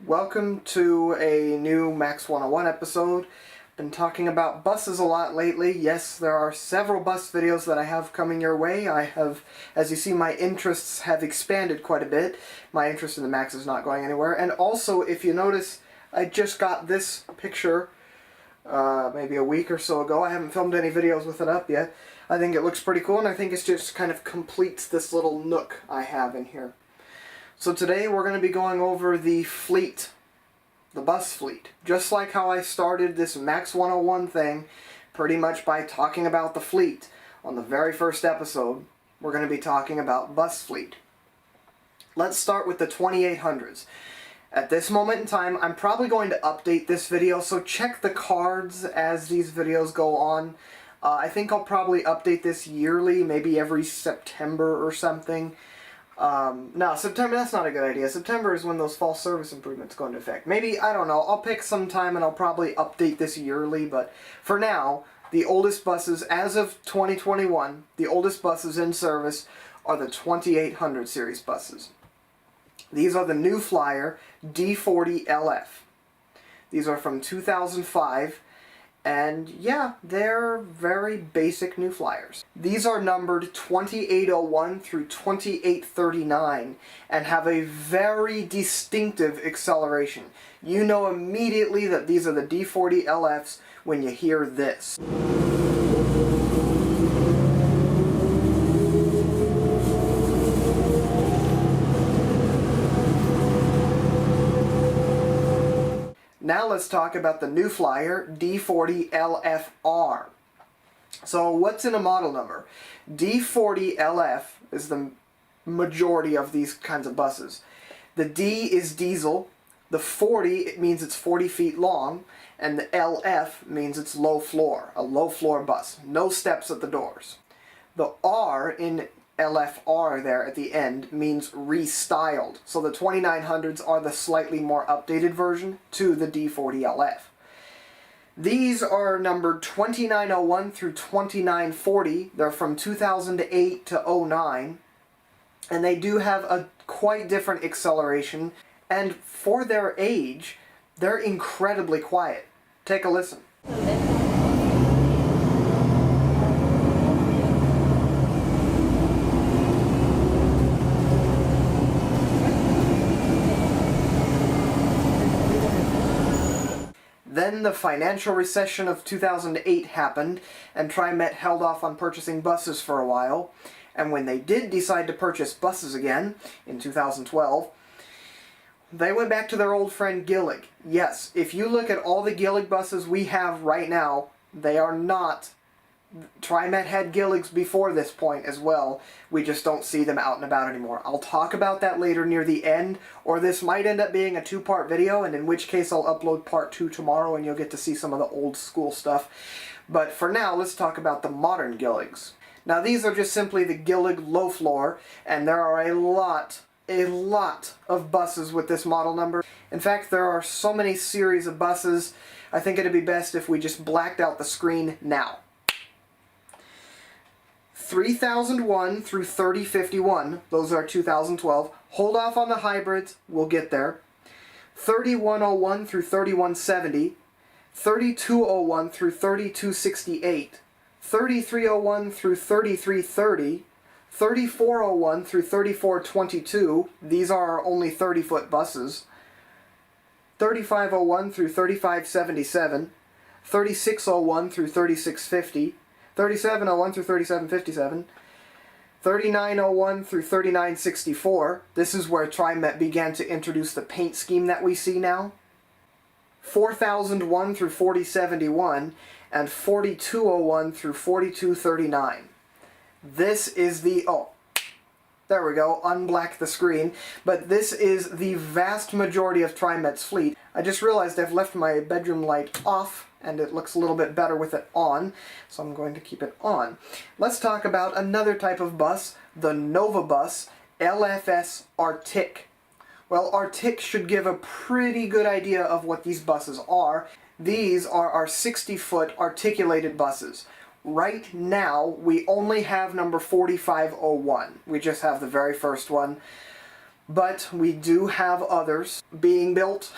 Welcome to a new Max 101 episode. Been talking about buses a lot lately. Yes, there are several bus videos that I have coming your way. As you see, my interests have expanded quite a bit. My interest in the Max is not going anywhere. And also, if you notice, I just got this picture maybe a week or so ago. I haven't filmed any videos with it up yet. I think it looks pretty cool, and I think it just kind of completes this little nook I have in here. So today we're going to be going over the fleet, the bus fleet. Just like how I started this Max 101 thing, pretty much by talking about the fleet on the very first episode, we're going to be talking about bus fleet. Let's start with the 2800s. At this moment in time, I'm probably going to update this video, so check the cards as these videos go on. I think I'll probably update this yearly, maybe every September or something. No, September, that's not a good idea. September is when those fall service improvements go into effect. Maybe, I don't know, I'll pick some time and I'll probably update this yearly, but for now, the oldest buses, as of 2021, the oldest buses in service are the 2800 series buses. These are the new Flyer D40LF. These are from 2005. And yeah, they're very basic new Flyers. These are numbered 2801 through 2839 and have a very distinctive acceleration. You know immediately that these are the D40LFs when you hear this. Now let's talk about the new Flyer D40LFR. So what's in a model number? D40LF is the majority of these kinds of buses. The D is diesel, the 40 it means it's 40 feet long, and the LF means it's low floor, a low floor bus, no steps at the doors. The R in LFR there at the end means restyled. So the 2900s are the slightly more updated version to the D40LF. These are numbered 2901 through 2940. They're from 2008 to 09. And they do have a quite different acceleration. And for their age, they're incredibly quiet. Take a listen. Then the financial recession of 2008 happened, and Trimet held off on purchasing buses for a while. And when they did decide to purchase buses again, in 2012, they went back to their old friend Gillig. Yes, if you look at all the Gillig buses we have right now, they are not... Trimet had Gilligs before this point as well. We just don't see them out and about anymore. I'll talk about that later near the end, or this might end up being a two-part video, and in which case I'll upload part 2 tomorrow and you'll get to see some of the old school stuff. But for now, let's talk about the modern Gilligs. Now these are just simply the Gillig Low Floor, and there are a lot of buses with this model number. In fact, there are so many series of buses, I think it'd be best if we just blacked out the screen now. 3001 through 3051, those are 2012. Hold off on the hybrids, we'll get there. 3101 through 3170, 3201 through 3268, 3301 through 3330, 3401 through 3422, these are only 30-foot buses. 3501 through 3577, 3601 through 3650, 3701 through 3757, 3901 through 3964. This is where Trimet began to introduce the paint scheme that we see now. 4001 through 4071, and 4201 through 4239. This is the... oh, there we go, unblack the screen. But this is the vast majority of Trimet's fleet. I just realized I've left my bedroom light off, and it looks a little bit better with it on, so I'm going to keep it on. Let's talk about another type of bus, the Novabus LFS Artic. Well, Artic should give a pretty good idea of what these buses are. These are our 60-foot articulated buses. Right now, we only have number 4501. We just have the very first one. but we do have others being built.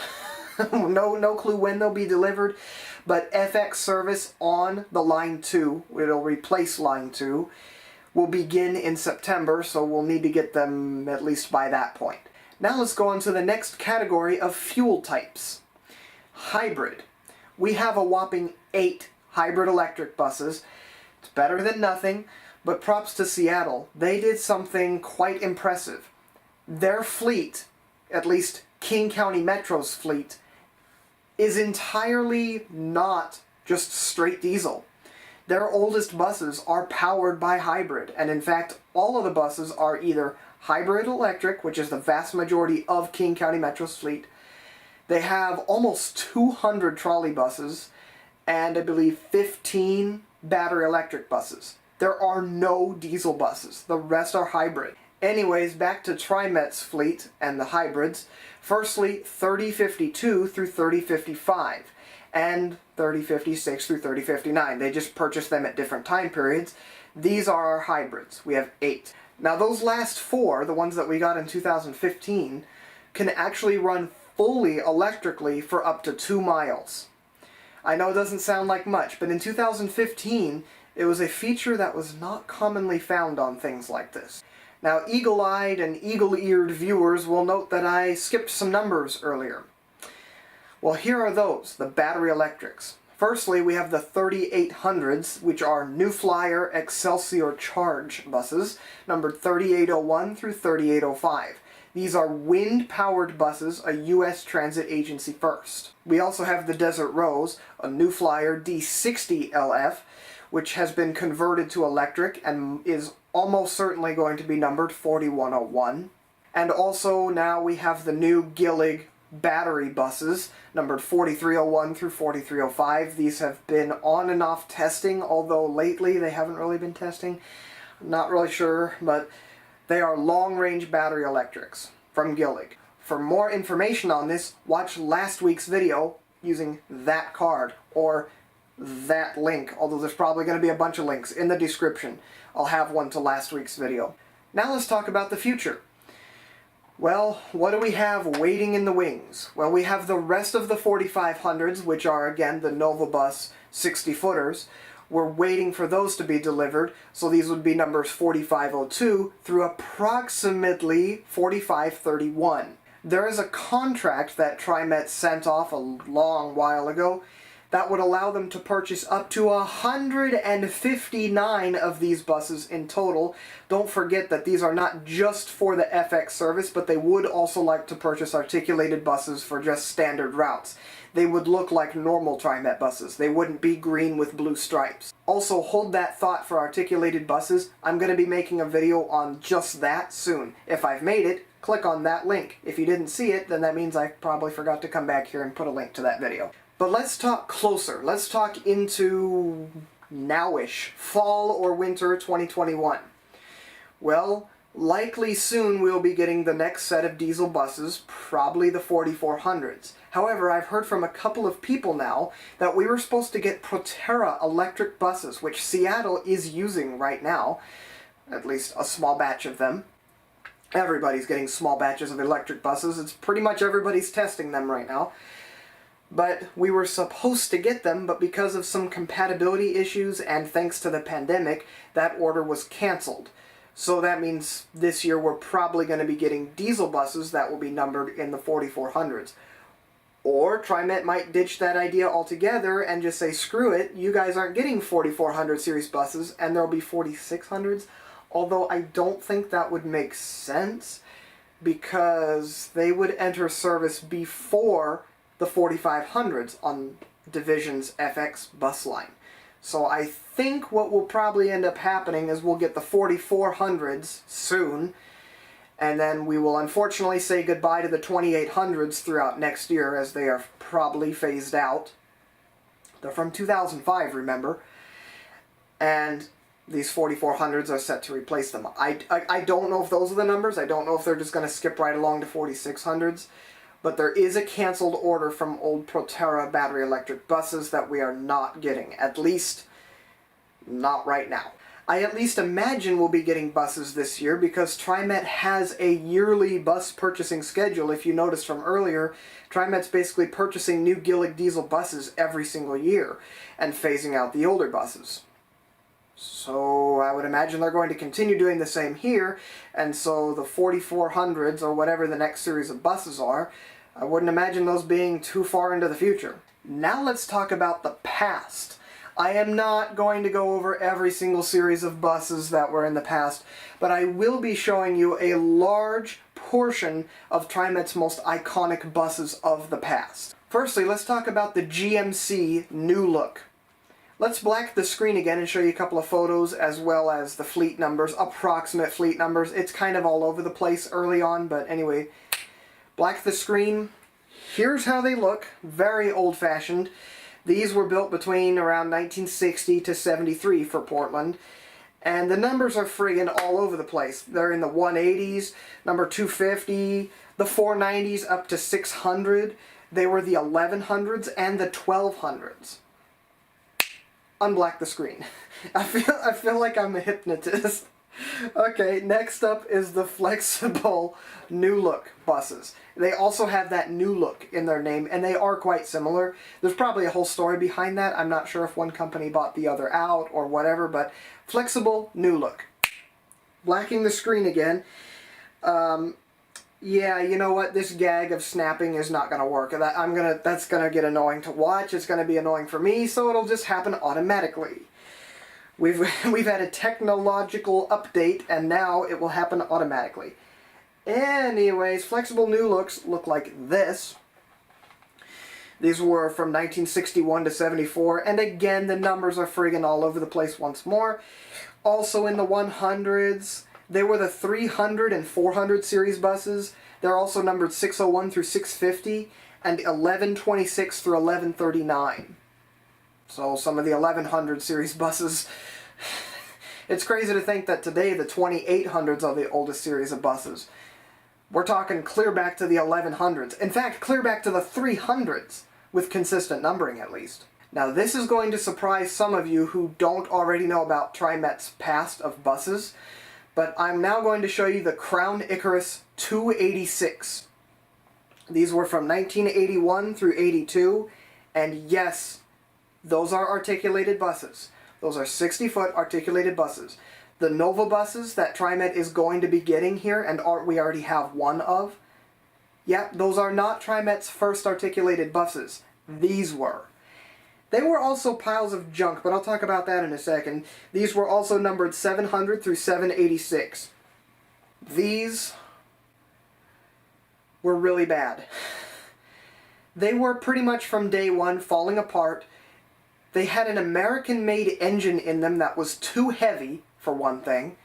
No clue when they'll be delivered, but FX service on the Line 2, it'll replace Line 2, will begin in September, so we'll need to get them at least by that point. Now let's go on to the next category of fuel types. Hybrid. We have a whopping 8 hybrid electric buses. It's better than nothing, but props to Seattle. They did something quite impressive. Their fleet, at least King County Metro's fleet, is entirely not just straight diesel. Their oldest buses are powered by hybrid, and in fact, all of the buses are either hybrid electric, which is the vast majority of King County Metro's fleet. They have almost 200 trolley buses, and I believe 15 battery electric buses. There are no diesel buses. The rest are hybrid. Anyways, back to Trimet's fleet and the hybrids. Firstly, 3052 through 3055, and 3056 through 3059. They just purchased them at different time periods. These are our hybrids. We have 8. Now those last 4, the ones that we got in 2015, can actually run fully electrically for up to 2 miles. I know it doesn't sound like much, but in 2015, it was a feature that was not commonly found on things like this. Now, eagle-eyed and eagle-eared viewers will note that I skipped some numbers earlier. Well, here are those, the battery electrics. Firstly, we have the 3800s, which are New Flyer Xcelsior Charge buses, numbered 3801 through 3805. These are wind-powered buses, a U.S. transit agency first. We also have the Desert Rose, a New Flyer D40LF, which has been converted to electric and is almost certainly going to be numbered 4101. And also now we have the new Gillig battery buses, numbered 4301 through 4305. These have been on and off testing, although lately they haven't really been testing. I'm not really sure, but they are long-range battery electrics from Gillig. For more information on this, watch last week's video using that card, or that link, although there's probably going to be a bunch of links in the description. I'll have one to last week's video. Now let's talk about the future. Well, what do we have waiting in the wings? Well, we have the rest of the 4500s, which are again the Novabus 60-footers. We're waiting for those to be delivered, so these would be numbers 4502 through approximately 4531. There is a contract that Trimet sent off a long while ago that would allow them to purchase up to 159 of these buses in total. Don't forget that these are not just for the FX service, but they would also like to purchase articulated buses for just standard routes. They would look like normal Trimet buses. They wouldn't be green with blue stripes. Also, hold that thought for articulated buses. I'm going to be making a video on just that soon. If I've made it, click on that link. If you didn't see it, then that means I probably forgot to come back here and put a link to that video. But let's talk closer. Let's talk into nowish, fall or winter 2021. Well, likely soon we'll be getting the next set of diesel buses, probably the 4400s. However, I've heard from a couple of people now that we were supposed to get Proterra electric buses, which Seattle is using right now, at least a small batch of them. Everybody's getting small batches of electric buses. It's pretty much everybody's testing them right now. But we were supposed to get them, but because of some compatibility issues and thanks to the pandemic, that order was canceled. So that means this year we're probably going to be getting diesel buses that will be numbered in the 4400s. Or Trimet might ditch that idea altogether and just say, screw it, you guys aren't getting 4400 series buses, and there'll be 4600s. Although I don't think that would make sense, because they would enter service before the 4500s on Division's FX bus line. So I think what will probably end up happening is we'll get the 4400s soon, and then we will unfortunately say goodbye to the 2800s throughout next year, as they are probably phased out. They're from 2005, remember? And these 4400s are set to replace them. I don't know if those are the numbers. I don't know if they're just going to skip right along to 4600s. But there is a canceled order from old Proterra battery electric buses that we are not getting, at least not right now. I at least imagine we'll be getting buses this year because Trimet has a yearly bus purchasing schedule. If you noticed from earlier, Trimet's basically purchasing new Gillig diesel buses every single year and phasing out the older buses. So I would imagine they're going to continue doing the same here, and so the 4400s or whatever the next series of buses are, I wouldn't imagine those being too far into the future. Now let's talk about the past. I am not going to go over every single series of buses that were in the past, but I will be showing you a large portion of Trimet's most iconic buses of the past. Firstly, let's talk about the GMC New Look. Let's black the screen again and show you a couple of photos as well as the fleet numbers, approximate fleet numbers. It's kind of all over the place early on, but anyway, black the screen. Here's how they look, very old-fashioned. These were built between around 1960 to 73 for Portland, and the numbers are friggin' all over the place. They're in the 180s, number 250, the 490s up to 600. They were the 1100s and the 1200s. Unblack the screen. I feel like I'm a hypnotist. Okay, next up is the Flxible New Look buses. They also have that New Look in their name, and they are quite similar. There's probably a whole story behind that. I'm not sure if one company bought the other out or whatever, but Flxible New Look. Blacking the screen again. Yeah, you know what? This gag of snapping is not going to work. That's going to get annoying to watch. It's going to be annoying for me, so it'll just happen automatically. We've had a technological update, and now it will happen automatically. Anyways, Flxible New Looks look like this. These were from 1961 to 74, and again, the numbers are friggin' all over the place once more. Also in the 100s, they were the 300 and 400 series buses. They're also numbered 601 through 650, and 1126 through 1139. So some of the 1100 series buses. It's crazy to think that today the 2800s are the oldest series of buses. We're talking clear back to the 1100s. In fact, clear back to the 300s, with consistent numbering at least. Now this is going to surprise some of you who don't already know about Trimet's past of buses, but I'm now going to show you the Crown-Ikarus 286. These were from 1981 through 82, and yes, those are articulated buses. Those are 60-foot articulated buses. The Novabuses that Trimet is going to be getting here, and we already have one of, yeah, those are not Trimet's first articulated buses. These were. They were also piles of junk, but I'll talk about that in a second. These were also numbered 700 through 786. These were really bad. They were pretty much from day one falling apart. They had an American-made engine in them that was too heavy, for one thing.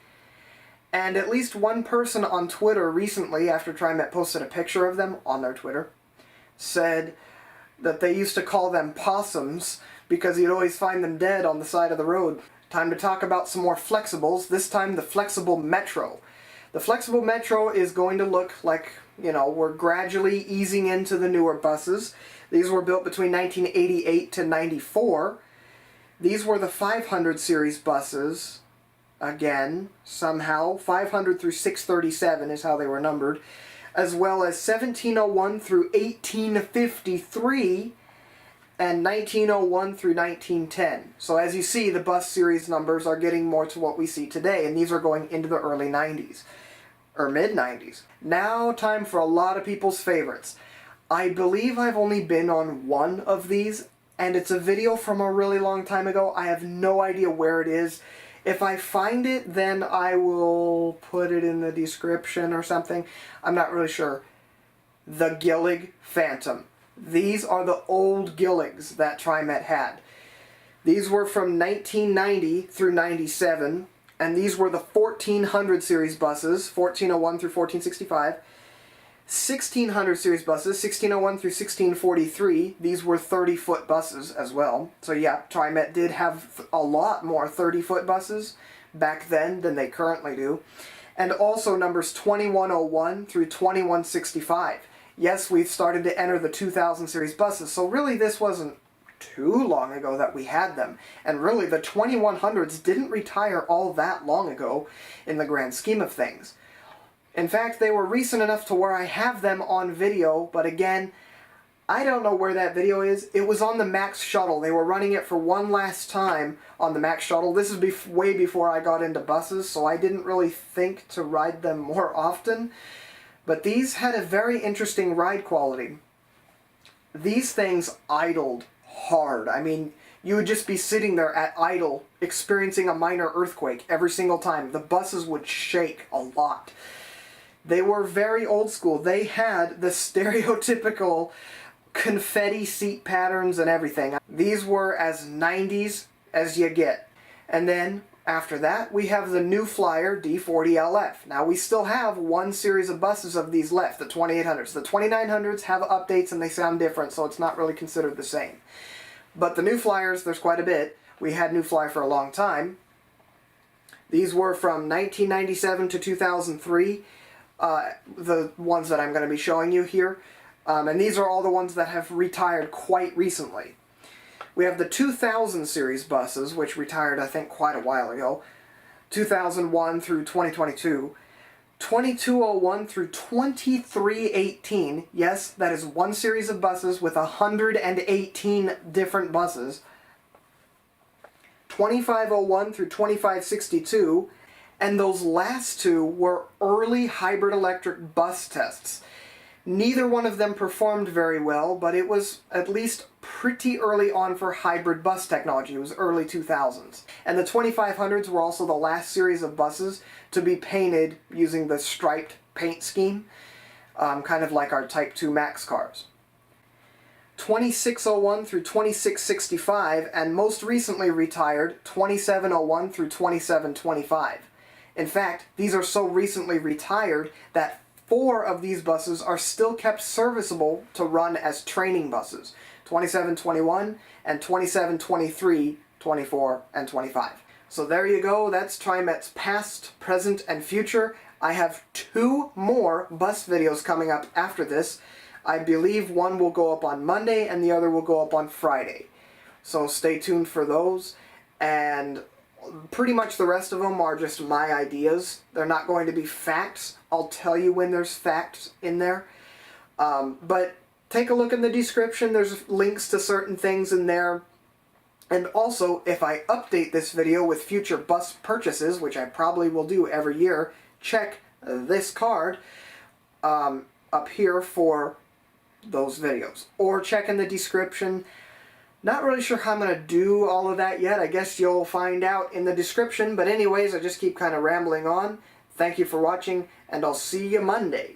And at least one person on Twitter recently, after Trimet posted a picture of them on their Twitter, said that they used to call them possums because you'd always find them dead on the side of the road. Time to talk about some more Flexibles, this time the Flxible Metro. The Flxible Metro is going to look like, you know, we're gradually easing into the newer buses. These were built between 1988 to 94. These were the 500 series buses. Again, somehow, 500 through 637 is how they were numbered, as well as 1701 through 1853 and 1901 through 1910. So as you see, the bus series numbers are getting more to what we see today, and these are going into the early 90s, or mid-90s. Now, time for a lot of people's favorites. I believe I've only been on one of these, and it's a video from a really long time ago. I have no idea where it is. If I find it, then I will put it in the description or something. I'm not really sure. The Gillig Phantom. These are the old Gilligs that Trimet had. These were from 1990 through 97, and these were the 1400 series buses, 1401 through 1465. 1600 series buses, 1601 through 1643. These were 30-foot buses as well. So yeah, Trimet did have a lot more 30-foot buses back then than they currently do. And also numbers 2101 through 2165. Yes, we've started to enter the 2000 series buses, so really this wasn't too long ago that we had them. And really, the 2100s didn't retire all that long ago in the grand scheme of things. In fact, they were recent enough to where I have them on video, but again, I don't know where that video is. It was on the Max Shuttle. They were running it for one last time on the Max Shuttle. This is way before I got into buses, so I didn't really think to ride them more often. But these had a very interesting ride quality. These things idled hard. I mean, you would just be sitting there at idle, experiencing a minor earthquake every single time. The buses would shake a lot. They were very old school. They had the stereotypical confetti seat patterns and everything. These were as 90s as you get. And then, after that, we have the new Flyer D40LF. Now, we still have one series of buses of these left, the 2800s. The 2900s have updates and they sound different, so it's not really considered the same. But the new Flyers, there's quite a bit. We had New Fly for a long time. These were from 1997 to 2003. The ones that I'm going to be showing you here. And these are all the ones that have retired quite recently. We have the 2000 series buses, which retired, I think, quite a while ago. 2001 through 2022. 2201 through 2318. Yes, that is one series of buses with 118 different buses. 2501 through 2562. And those last two were early hybrid electric bus tests. Neither one of them performed very well, but it was at least pretty early on for hybrid bus technology. It was early 2000s. And the 2500s were also the last series of buses to be painted using the striped paint scheme, kind of like our Type 2 Max cars. 2601 through 2665, and most recently retired, 2701 through 2725. In fact, these are so recently retired that 4 of these buses are still kept serviceable to run as training buses. 2721 and 2723, 24, and 25. So there you go, that's Trimet's past, present, and future. I have 2 more bus videos coming up after this. I believe one will go up on Monday and the other will go up on Friday. So stay tuned for those. And pretty much the rest of them are just my ideas. They're not going to be facts. I'll tell you when there's facts in there. But take a look in the description. There's links to certain things in there. And also, if I update this video with future bus purchases, which I probably will do every year, check this card up here for those videos. Or check in the description. Not really sure how I'm going to do all of that yet. I guess you'll find out in the description. But anyways, I just keep kind of rambling on. Thank you for watching, and I'll see you Monday.